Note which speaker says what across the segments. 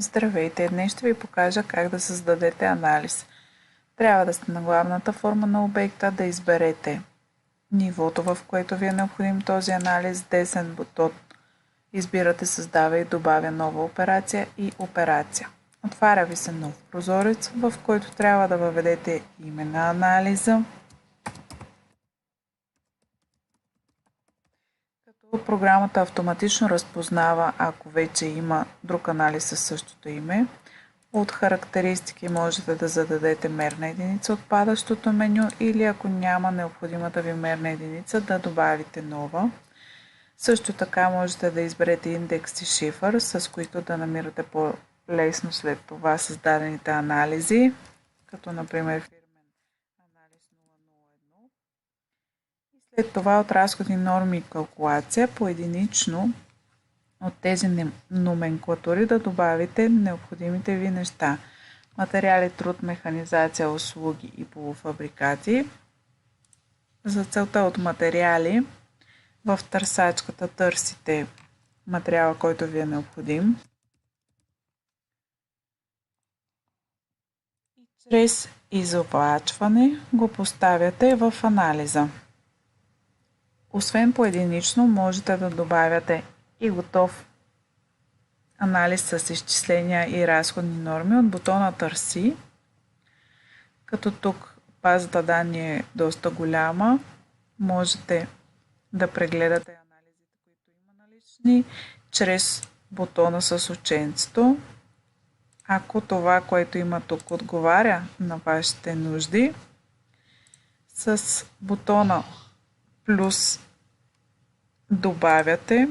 Speaker 1: Здравейте! Днес ще ви покажа как да създадете анализ. Трябва да сте на главната форма на обекта, да изберете нивото, в което ви е необходим този анализ, десен бутон. Избирате създава и добавя нова операция и операция. Отваря ви се нов прозорец, в който трябва да въведете име на анализа, като програмата автоматично разпознава, ако вече има друг анализ със същото име. От характеристики можете да зададете мерна единица от падащото меню или ако няма необходимата ви мерна единица, да добавите нова. Също така можете да изберете индекс и шифър, с които да намирате по-лесно след това създадените анализи, като например фирмен анализ 001. И след това от разходи, норми и калкулация поединично от тези номенклатури да добавите необходимите ви неща. Материали, труд, механизация, услуги и полуфабрикати. За целта от материали в търсачката търсите материала, който ви е необходим. И чрез изоблачване го поставяте в анализа. Освен поединично, можете да добавяте и готов анализ с изчисления и разходни норми от бутона Търси, като тук базата данни е доста голяма. Можете да прегледате анализите, които има налични, чрез бутона с ученцето. Ако това, което има тук, отговаря на вашите нужди, с бутона плюс добавяте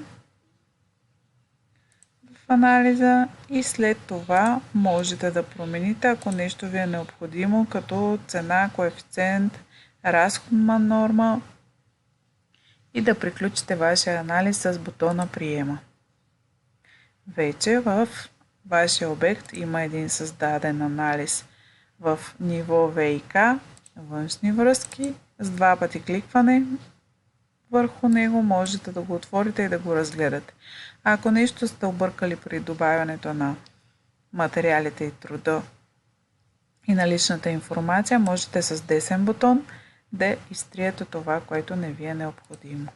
Speaker 1: в анализа и след това можете да промените, ако нещо ви е необходимо, като цена, коефициент, разходна норма, и да приключите вашия анализ с бутона Приема. Вече в вашия обект има един създаден анализ в ниво ВИК, външни връзки. С два пъти кликване върху него можете да го отворите и да го разгледате. Ако нещо сте объркали при добавянето на материалите и труда и наличната информация, можете с десен бутон да изтриете това, което не ви е необходимо.